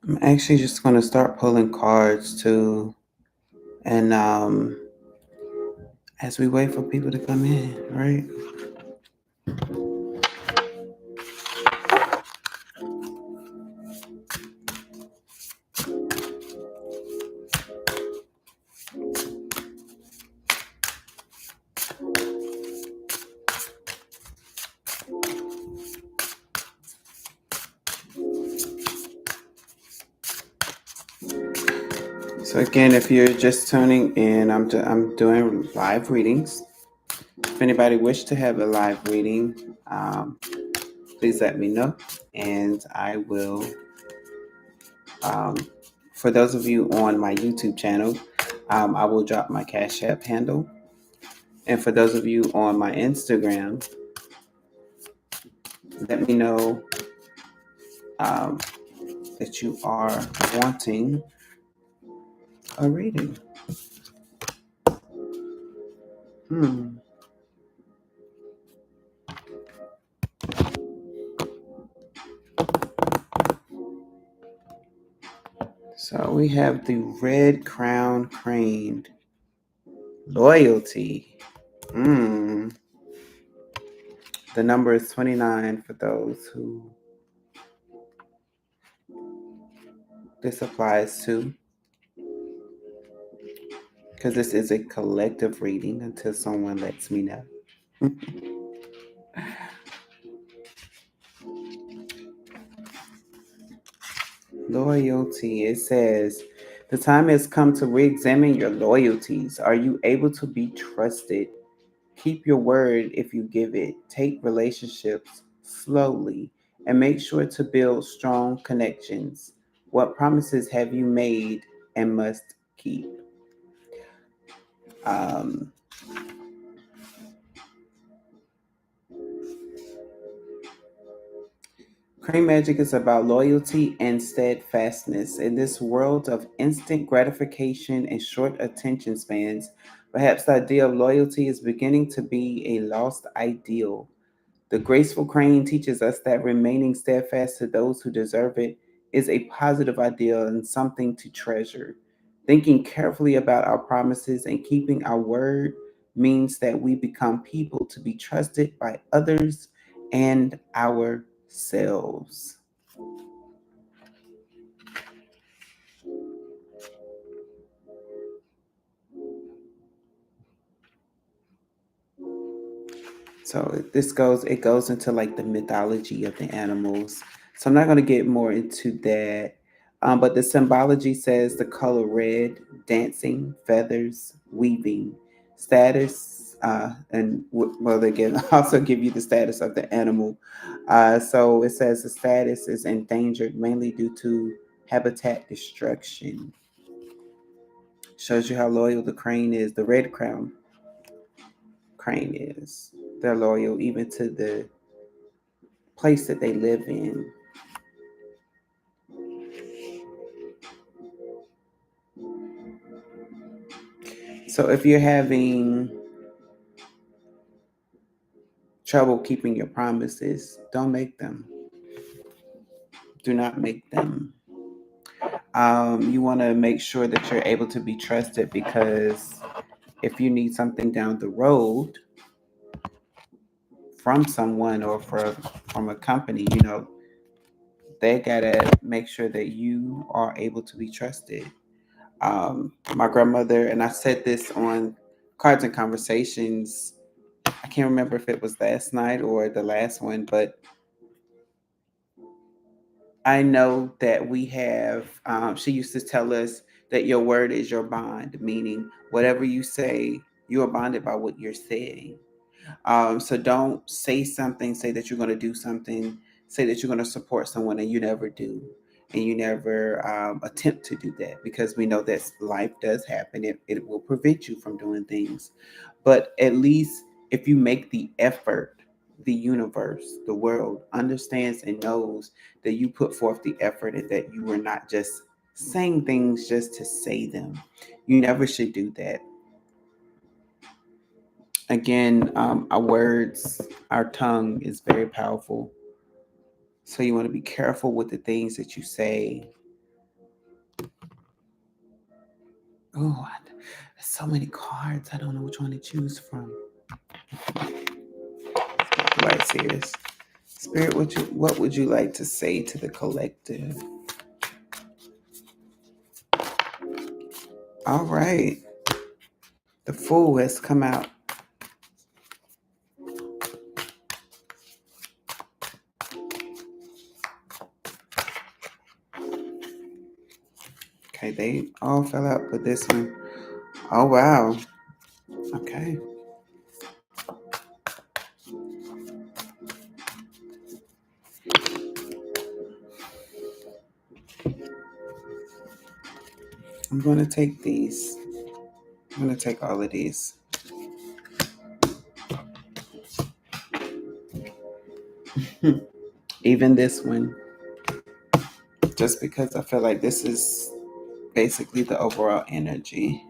I'm actually just going to start pulling cards too. And as we wait for people to come in, right? So again, if you're just tuning in, I'm doing live readings. If anybody wish to have a live reading, please let me know, and I will. Um, for those of you on my YouTube channel, I will drop my Cash App handle, and for those of you on my Instagram, let me know um, that you are wanting a reading. Hmm. So we have the red crown crane. Loyalty. Hmm. The number is 29 for those who this applies to, because this is a collective reading until someone lets me know. Loyalty. It says, the time has come to re examine your loyalties. Are you able to be trusted? Keep your word if you give it. Take relationships slowly and make sure to build strong connections. What promises have you made and must keep? Um, Crane Magic is about loyalty and steadfastness. In this world of instant gratification and short attention spans, perhaps the idea of loyalty is beginning to be a lost ideal. The graceful crane teaches us that remaining steadfast to those who deserve it is a positive ideal and something to treasure. Thinking carefully about our promises and keeping our word means that we become people to be trusted by others and ourselves. So it goes into like the mythology of the animals. So I'm not going to get more into that. But the symbology says the color red, dancing, feathers, weaving, status, well, they can also give you the status of the animal. So it says the status is endangered mainly due to habitat destruction. Shows you how loyal the crane is. The red crown crane is. They're loyal even to the place that they live in. So if you're having trouble keeping your promises, don't make them. Do not make them. You want to make sure that you're able to be trusted, because if you need something down the road from someone or from a company, they gotta make sure that you are able to be trusted. My grandmother, and I said this on Cards and Conversations, I can't remember if it was last night or the last one, but I know that we have, she used to tell us that your word is your bond, meaning whatever you say, you are bonded by what you're saying. So don't say something, say that you're going to do something, say that you're going to support someone and you never do. And you never attempt to do that, because we know that life does happen. It will prevent you from doing things. But at least if you make the effort, the universe, the world understands and knows that you put forth the effort and that you were not just saying things just to say them. You never should do that. Again, our words, our tongue is very powerful. So you want to be careful with the things that you say. Oh, there's so many cards. I don't know which one to choose from. Right, serious. Spirit, what would you like to say to the collective? All right. The Fool has come out. Okay, they all fell out but this one. Oh, wow. Okay. I'm going to take these. I'm going to take all of these. Even this one. Just because I feel like this is basically the overall energy.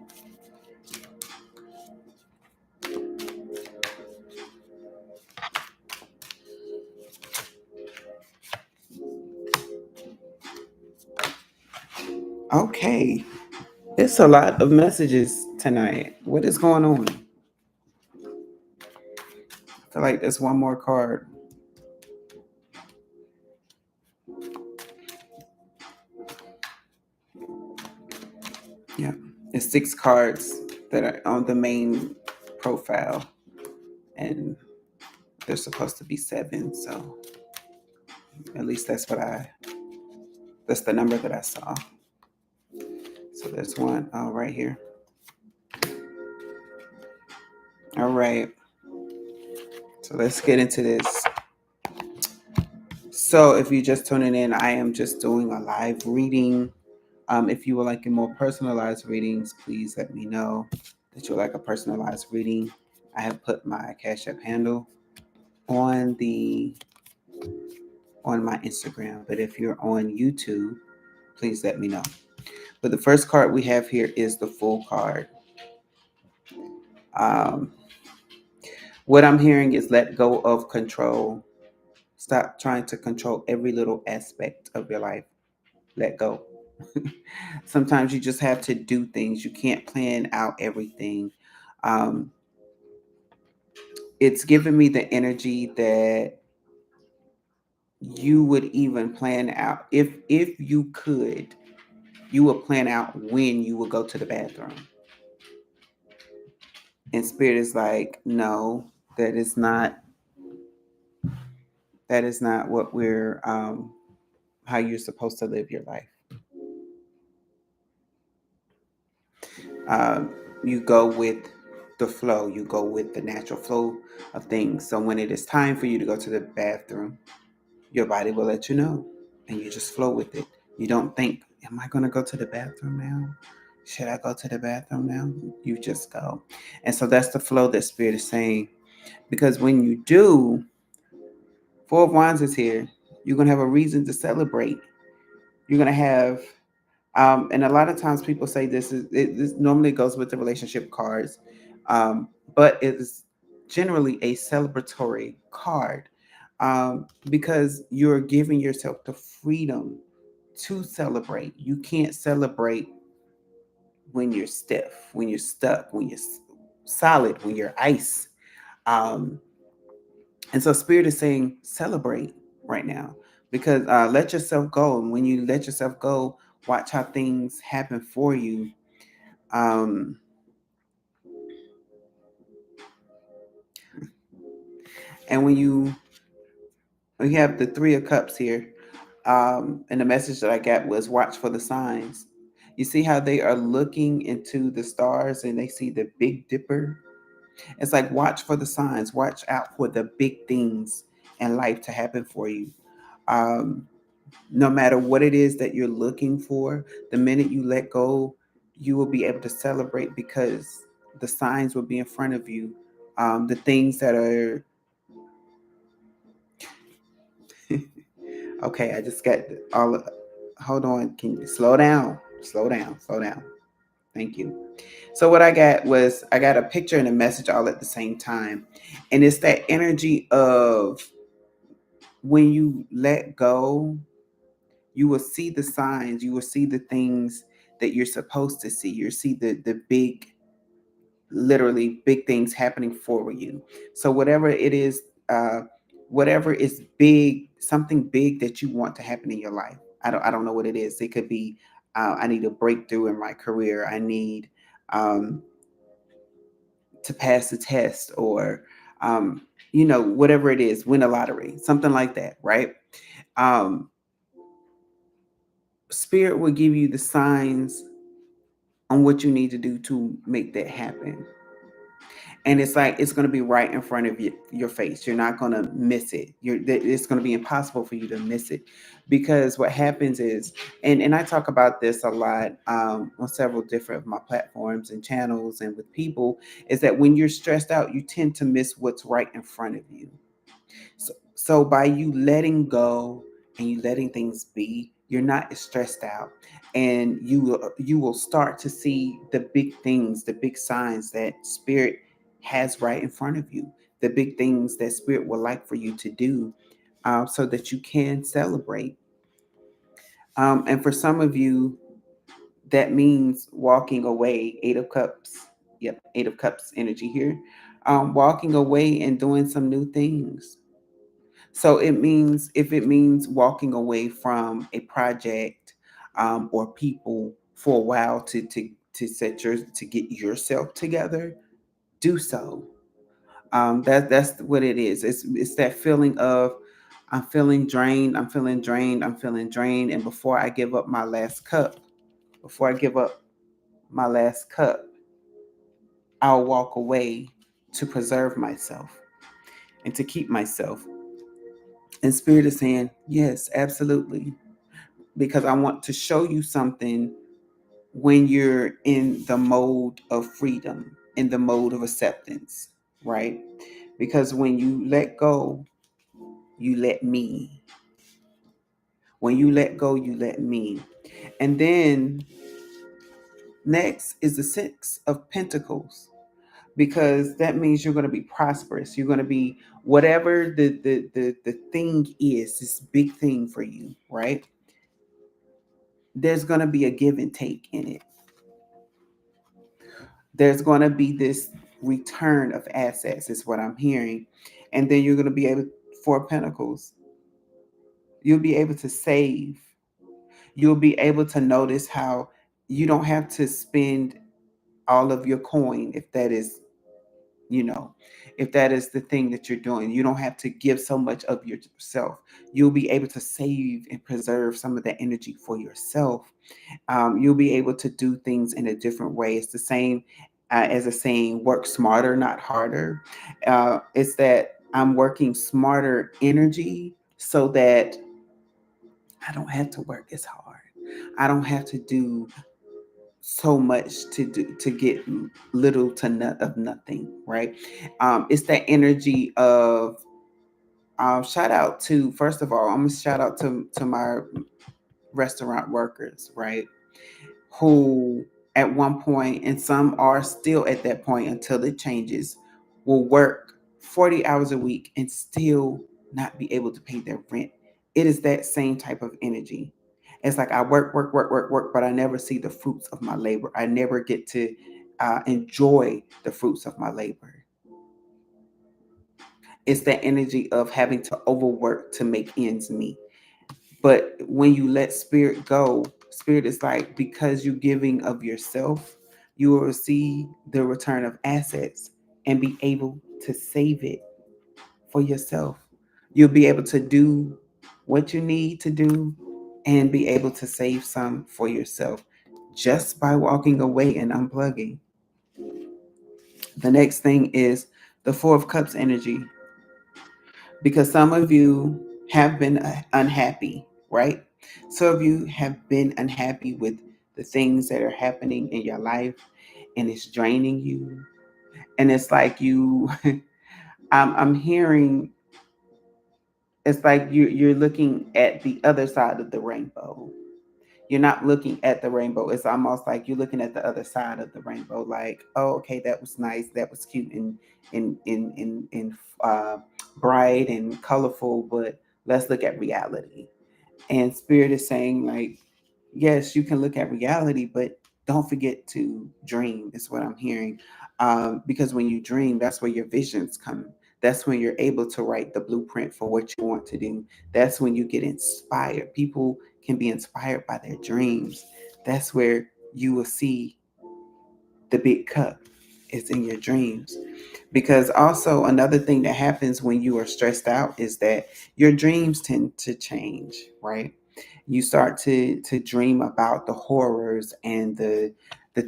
Okay. It's a lot of messages tonight. What is going on? I feel like there's one more card. Yeah. It's 6 cards that are on the main profile. And there's supposed to be 7. So at least that's the number that I saw. So there's one right here. All right. So let's get into this. So if you're just tuning in, I am just doing a live reading. If you would like a more personalized readings, please let me know that you would like a personalized reading. I have put my Cash App handle on my Instagram. But if you're on YouTube, please let me know. But the first card we have here is the Fool card. Um, what I'm hearing is let go of control. Stop trying to control every little aspect of your life. Let go. Sometimes you just have to do things. You can't plan out everything. Um, it's giving me the energy that you would even plan out if you could, you would plan out when you would go to the bathroom. And spirit is like, no, that is not what we're how you're supposed to live your life. You go with the flow, you go with the natural flow of things. So when it is time for you to go to the bathroom, your body will let you know, and you just flow with it. You don't think, am I going to go to the bathroom now? Should I go to the bathroom now? You just go. And so that's the flow that spirit is saying. Because when you do, 4 of Wands is here. You're going to have a reason to celebrate. You're going to have, and a lot of times people say this normally goes with the relationship cards, but it is generally a celebratory card, because you're giving yourself the freedom to celebrate. You can't celebrate when you're stiff, when you're stuck, when you're solid, when you're ice. Um, and so spirit is saying celebrate right now, because let yourself go. And when you let yourself go, watch how things happen for you. Um, and when you have the 3 of Cups here, and the message that I got was watch for the signs. You see how they are looking into the stars and they see the Big Dipper? It's like watch for the signs, watch out for the big things in life to happen for you. Um, no matter what it is that you're looking for, the minute you let go, you will be able to celebrate because the signs will be in front of you. The things that are okay. I just got all. Hold on. Can you slow down? Slow down. Slow down. Thank you. So what I got a picture and a message all at the same time. And it's that energy of when you let go, you will see the signs, you will see the things that you're supposed to see. You'll see the big, literally big things happening for you. So whatever it is, whatever is big, something big that you want to happen in your life. I don't know what it is. It could be I need a breakthrough in my career. I need um, to pass the test, or um, whatever it is, win a lottery, something like that, right? Um, Spirit will give you the signs on what you need to do to make that happen. And it's like it's going to be right in front of your face. You're not going to miss it. It's going to be impossible for you to miss it, because what happens is, and I talk about this a lot on several different of my platforms and channels and with people, is that when you're stressed out, you tend to miss what's right in front of you. So by you letting go and you letting things be, you're not as stressed out, and you will start to see the big things, the big signs that spirit has right in front of you, the big things that spirit would like for you to do, so that you can celebrate. And for some of you, that means walking away. Eight of Cups. Yep, Eight of Cups energy here. Walking away and doing some new things. So it means, if it means walking away from a project, or people for a while to get yourself together, do so. That's what it is. It's that feeling of I'm feeling drained, I'm feeling drained, I'm feeling drained, and before I give up my last cup, before I give up my last cup, I'll walk away to preserve myself and to keep myself. And Spirit is saying, yes, absolutely. Because I want to show you something when you're in the mode of freedom, in the mode of acceptance, right? Because when you let go, you let me. When you let go, you let me. And then next is the Six of Pentacles, because that means you're going to be prosperous. You're going to be whatever the thing is, this big thing for you, right? There's going to be a give and take in it. There's going to be this return of assets, is what I'm hearing. And then you're going to be able, Four Pentacles, you'll be able to save. You'll be able to notice how you don't have to spend all of your coin, if that is, you know, if that is the thing that you're doing. You don't have to give so much of yourself. You'll be able to save and preserve some of that energy for yourself. You'll be able to do things in a different way. It's the same as a saying, work smarter, not harder. It's that I'm working smarter energy so that I don't have to work as hard. I don't have to do so much to get little to none of nothing, right? It's that energy of shout out to, first of all, I'm gonna shout out to my restaurant workers, right? Who at one point, and some are still at that point until it changes, will work 40 hours a week and still not be able to pay their rent. It is that same type of energy. It's like I work, work, work, work, work, but I never see the fruits of my labor. I never get to enjoy the fruits of my labor. It's that energy of having to overwork to make ends meet. But when you let spirit go, spirit is like, because you're giving of yourself, you will see the return of assets and be able to save it for yourself. You'll be able to do what you need to do and be able to save some for yourself just by walking away and unplugging. The next thing is the Four of Cups energy, because some of you have been unhappy, right? Some of you have been unhappy with the things that are happening in your life, and it's draining you. And it's like you, I'm hearing, it's like you're looking at the other side of the rainbow. You're not looking at the rainbow. It's almost like you're looking at the other side of the rainbow. Like, oh, okay, that was nice, that was cute and bright and colorful, but let's look at reality. And Spirit is saying, like, yes, you can look at reality, but don't forget to dream, is what I'm hearing. Because when you dream, that's where your visions come. That's when you're able to write the blueprint for what you want to do. That's when you get inspired. People can be inspired by their dreams. That's where you will see the big cup. It's in your dreams. Because also, another thing that happens when you are stressed out is that your dreams tend to change, right? You start to dream about the horrors and the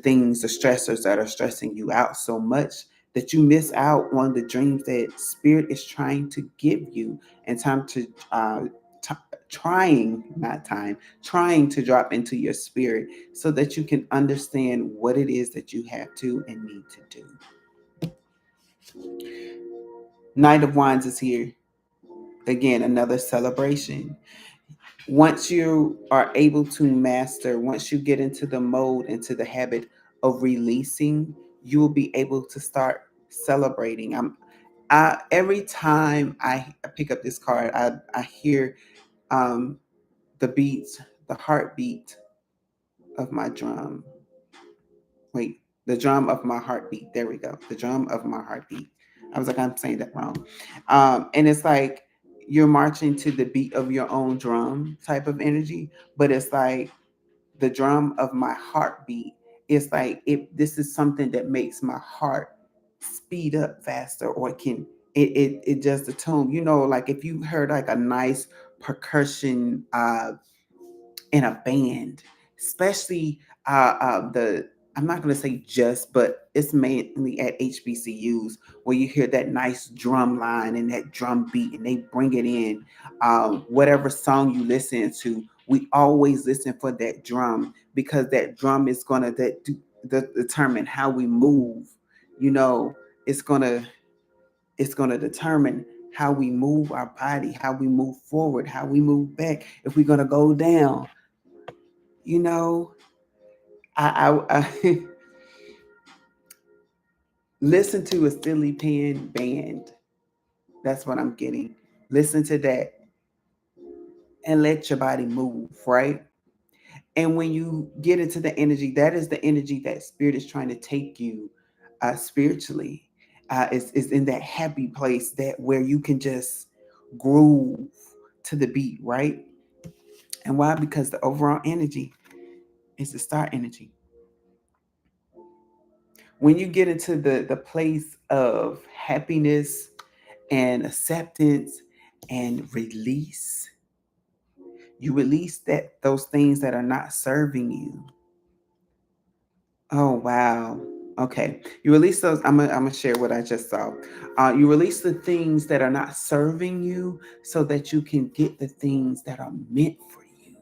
things, the stressors that are stressing you out so much that you miss out on the dreams that Spirit is trying to give you, and time to t- trying, not time, trying to drop into your spirit so that you can understand what it is that you have to and need to do. Knight of Wands is here. Again, another celebration. Once you are able to master, once you get into the mode, into the habit of releasing, you will be able to start celebrating. Every time I pick up this card, I hear um, the beats, the heartbeat of my drum. Wait, the drum of my heartbeat. There we go. The drum of my heartbeat. I was like, I'm saying that wrong. And it's like you're marching to the beat of your own drum type of energy, but it's like the drum of my heartbeat. It's like this is something that makes my heart speed up faster, or it does the tone. You know, like if you heard like a nice percussion in a band, especially the I'm not going to say just, but it's mainly at HBCUs where you hear that nice drum line and that drum beat, and they bring it in. Whatever song you listen to, we always listen for that drum because that drum is going to determine how we move. You know, it's gonna it's gonna determine how we move our body, how we move forward, how we move back. If we're gonna go down, you know, I listen to a Silly Pen band. That's what I'm getting. Listen to that and let your body move, right? And when you get into the energy, that is the energy that Spirit is trying to take you spiritually. Is in that happy place that where you can just groove to the beat, right? And why? Because the overall energy is the star energy. When you get into the place of happiness and acceptance and release, you release that those things that are not serving you. Oh wow. Okay. You release those. I'm gonna share what I just saw. You release the things that are not serving you so that you can get the things that are meant for you.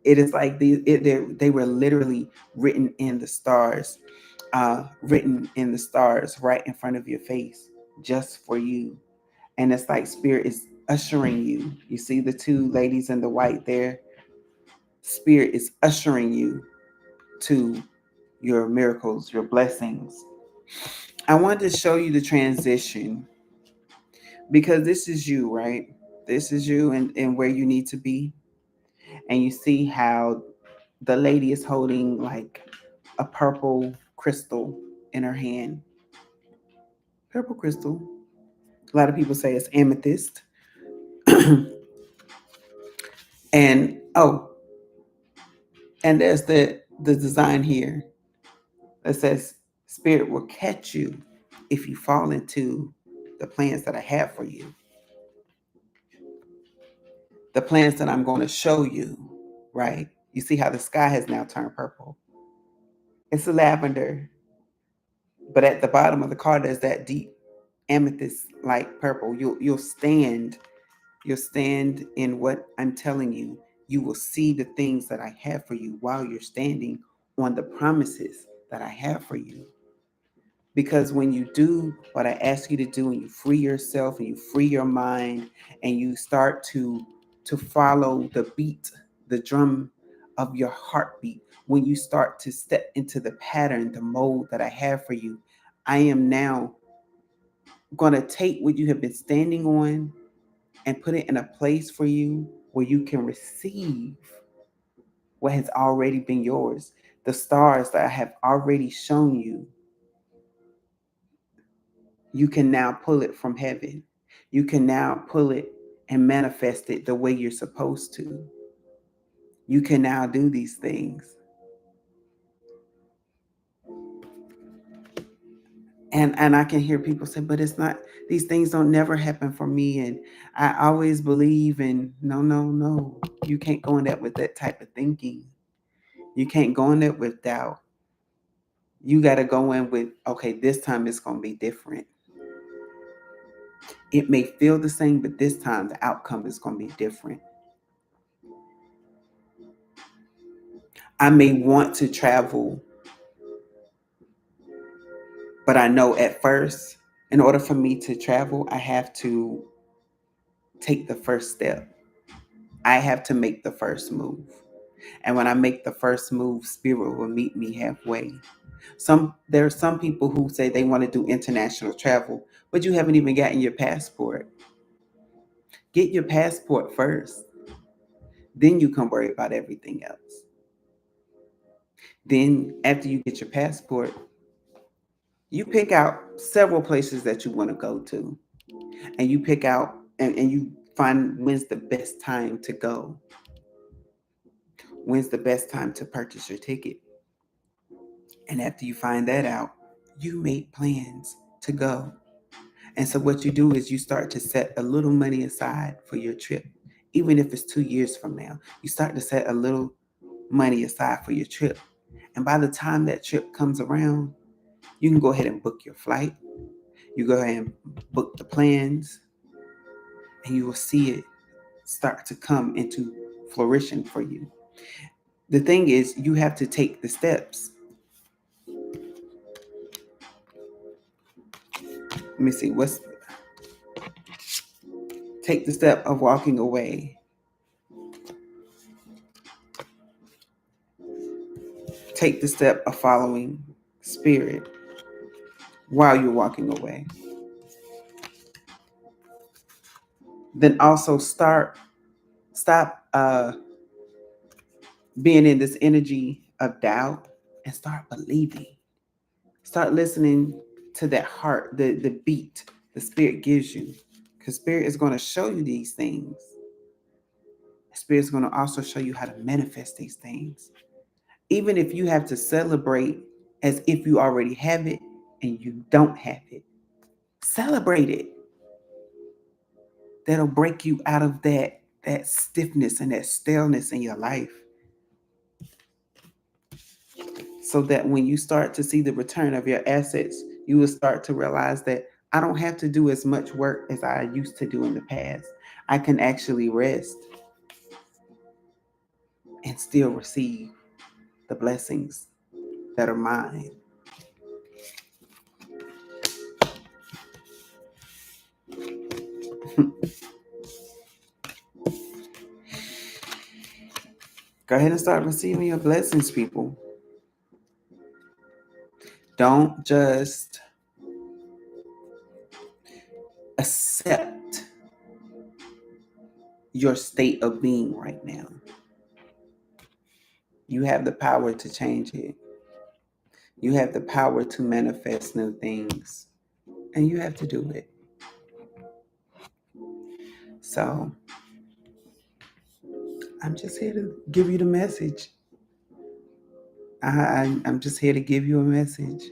It is like they were literally written in the stars, written in the stars right in front of your face, just for you. And it's like Spirit is ushering you. You see the two ladies in the white there? Spirit is ushering you to your miracles, your blessings. I wanted to show you the transition because this is you, right? This is you and where you need to be. And you see how the lady is holding like a purple crystal in her hand. Purple crystal. A lot of people say it's amethyst. And oh, and there's the design here that says Spirit will catch you if you fall into the plans that I have for you, the plans that I'm going to show you, right? You see how the sky has now turned purple. It's a lavender, but at the bottom of the card there's that deep amethyst like purple. You'll stand in what I'm telling you. You will see the things that I have for you while you're standing on the promises that I have for you. Because when you do what I ask you to do and you free yourself and you free your mind and you start to follow the beat, the drum of your heartbeat, when you start to step into the pattern, the mold that I have for you, I am now going to take what you have been standing on and put it in a place for you where you can receive what has already been yours. The stars that I have already shown you, you can now pull it from heaven. You can now pull it and manifest it the way you're supposed to. You can now do these things. And I can hear people say, but it's not, these things don't never happen for me. And I always believe in no, no, no. You can't go in that with that type of thinking. You can't go in it with doubt. You got to go in with, okay, this time it's going to be different. It may feel the same, but this time the outcome is going to be different. I may want to travel, but I know at first, in order for me to travel, I have to take the first step. I have to make the first move. And when I make the first move, Spirit will meet me halfway. There are some people who say they want to do international travel, but you haven't even gotten your passport. Get your passport first. Then you can worry about everything else. Then after you get your passport, you pick out several places that you want to go to. And you pick out and you find when's the best time to go. When's the best time to purchase your ticket? And after you find that out, you make plans to go. And so what you do is you start to set a little money aside for your trip. Even if it's 2 years from now, you start to set a little money aside for your trip. And by the time that trip comes around, you can go ahead and book your flight. You go ahead and book the plans, and you will see it start to come into flourishing for you. The thing is, you have to take the steps. Let me see, take the step of walking away. Take the step of following Spirit while you're walking away. Then also stop being in this energy of doubt and start believing. Start listening to that heart, the beat the Spirit gives you. Because Spirit is going to show you these things. Spirit is going to also show you how to manifest these things. Even if you have to celebrate as if you already have it and you don't have it, celebrate it. That'll break you out of that stiffness and that staleness in your life. So that when you start to see the return of your assets, you will start to realize that I don't have to do as much work as I used to do in the past. I can actually rest and still receive the blessings that are mine. Go ahead and start receiving your blessings, people. Don't just accept your state of being right now. You have the power to change it. You have the power to manifest new things, and you have to do it. So I'm just here to give you the message. I'm just here to give you a message.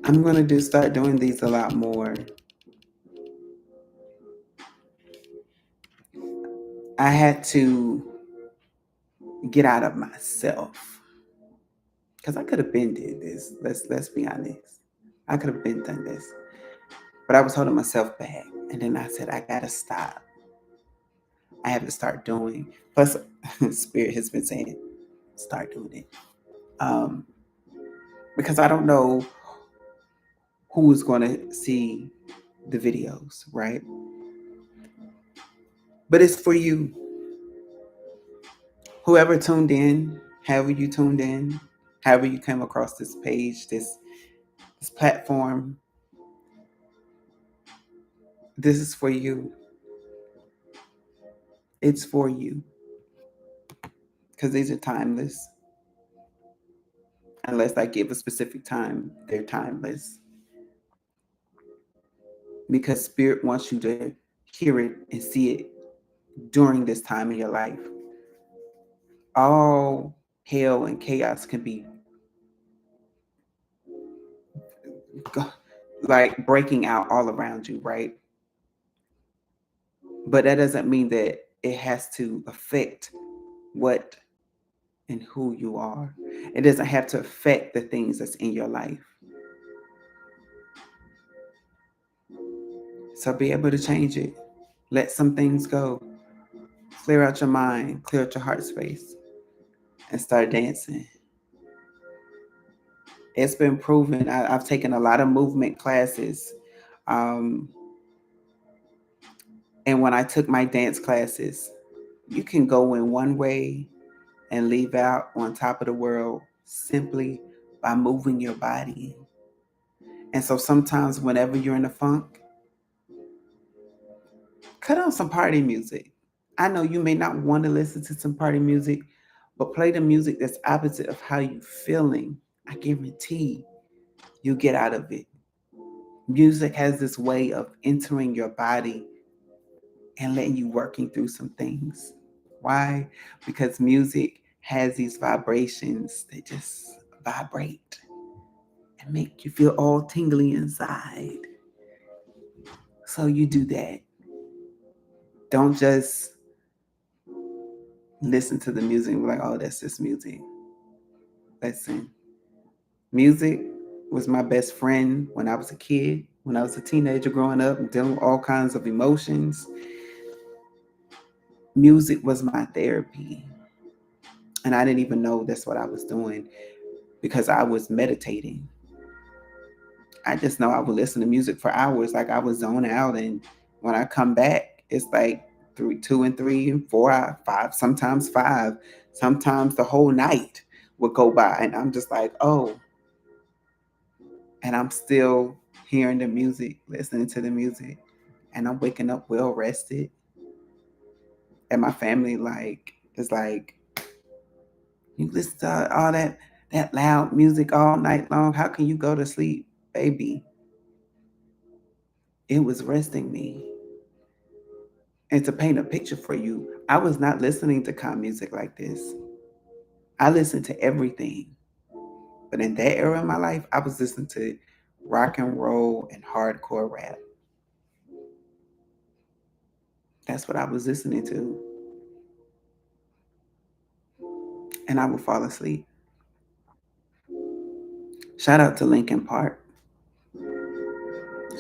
I'm going to start doing these a lot more. I had to get out of myself because I could have been did this. Let's be honest. I could have been done this, but I was holding myself back, and then I said I gotta stop. I have to start doing. Plus, Spirit has been saying, start doing it, because I don't know who is going to see the videos, right? But it's for you. Whoever tuned in, however you tuned in, however you came across this page, this platform, this is for you. It's for you. Because these are timeless. Unless I give a specific time, they're timeless. Because Spirit wants you to hear it and see it during this time in your life. All hell and chaos can be like breaking out all around you, right? But that doesn't mean that it has to affect what and who you are. It doesn't have to affect the things that's in your life. So be able to change it. Let some things go. Clear out your mind, clear out your heart space, and start dancing. It's been proven. I've taken a lot of movement classes. And when I took my dance classes, you can go in one way and leave out on top of the world simply by moving your body. And so sometimes whenever you're in a funk, cut on some party music. I know you may not want to listen to some party music, but play the music that's opposite of how you're feeling. I guarantee you get out of it. Music has this way of entering your body and letting you working through some things. Why? Because music has these vibrations that just vibrate and make you feel all tingly inside. So you do that. Don't just listen to the music and be like, oh, that's just music. Listen, music was my best friend when I was a kid, when I was a teenager growing up and dealing with all kinds of emotions. Music was my therapy. And I didn't even know that's what I was doing because I was meditating. I just know I would listen to music for hours, like I was zone out. And when I come back, it's like 2 and 3 and 4, 5, sometimes 5. Sometimes the whole night would go by. And I'm just like, oh. And I'm still hearing the music, listening to the music. And I'm waking up well rested. And my family is like, you listen to all that loud music all night long. How can you go to sleep, baby? It was resting me. And to paint a picture for you, I was not listening to calm music like this. I listened to everything. But in that era of my life, I was listening to rock and roll and hardcore rap. That's what I was listening to. And I would fall asleep. Shout out to Linkin Park.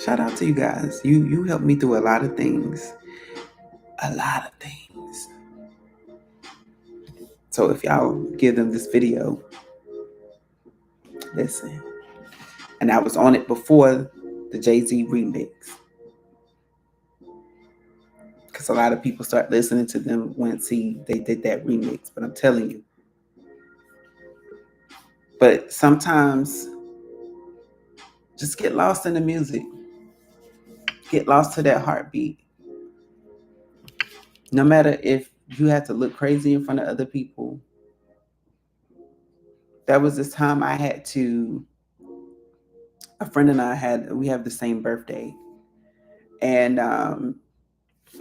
Shout out to you guys. You helped me through a lot of things. A lot of things. So if y'all give them this video, listen. And I was on it before the Jay-Z remix. Because a lot of people start listening to them once they did that remix. But I'm telling you. But sometimes just get lost in the music. Get lost to that heartbeat. No matter if you have to look crazy in front of other people. That was this time I had to, a friend and we have the same birthday. And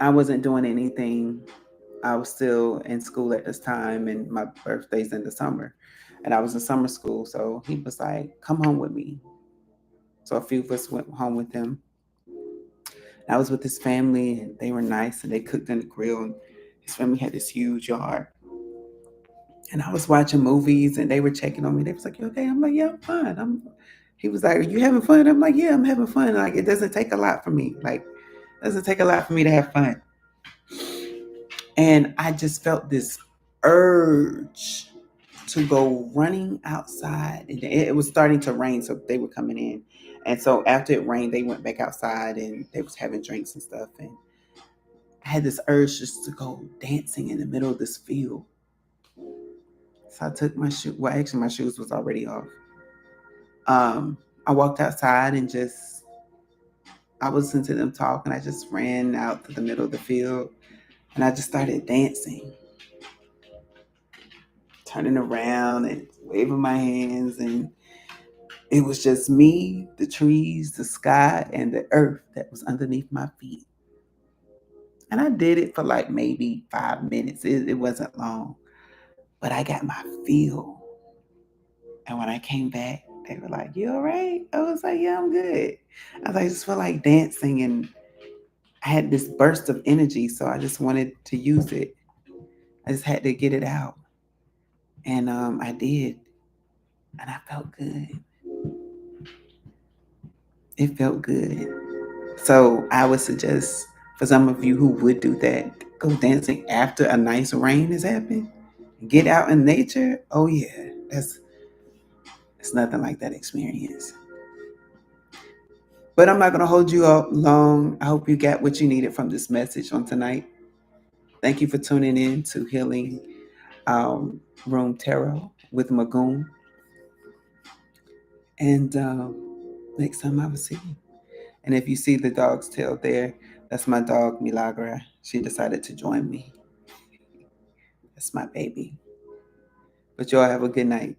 I wasn't doing anything. I was still in school at this time, and my birthday's in the summer. And I was in summer school, so he was like, come home with me. So a few of us went home with him. I was with his family, and they were nice, and they cooked in the grill. And his family had this huge yard. And I was watching movies, and they were checking on me. They was like, you okay? I'm like, yeah, I'm fine. He was like, are you having fun? I'm like, yeah, I'm having fun. Like, it doesn't take a lot for me. Like, it doesn't take a lot for me to have fun. And I just felt this urge to go running outside. And it was starting to rain, so they were coming in. And so after it rained, they went back outside and they was having drinks and stuff. And I had this urge just to go dancing in the middle of this field. So I took my shoe. Well, actually, my shoes was already off. I walked outside and just I listened to them talk, and I just ran out to the middle of the field, and I just started dancing, turning around and waving my hands, and it was just me, the trees, the sky, and the earth that was underneath my feet. And I did it for like maybe 5 minutes. It wasn't long, but I got my feel. And when I came back, they were like, "You all right?" I was like, "Yeah, I'm good." I was like, "I just feel like dancing." And I had this burst of energy, so I just wanted to use it. I just had to get it out. And I did. And I felt good. It felt good. So I would suggest for some of you who would do that, go dancing after a nice rain has happened. Get out in nature. Oh yeah, that's it's nothing like that experience. But I'm not gonna hold you up long. I hope you got what you needed from this message on tonight. Thank you for tuning in to Healing Room Tarot with Magoon. And next time I will see you. And if you see the dog's tail there, that's my dog Milagra. She decided to join me. That's my baby. But y'all have a good night.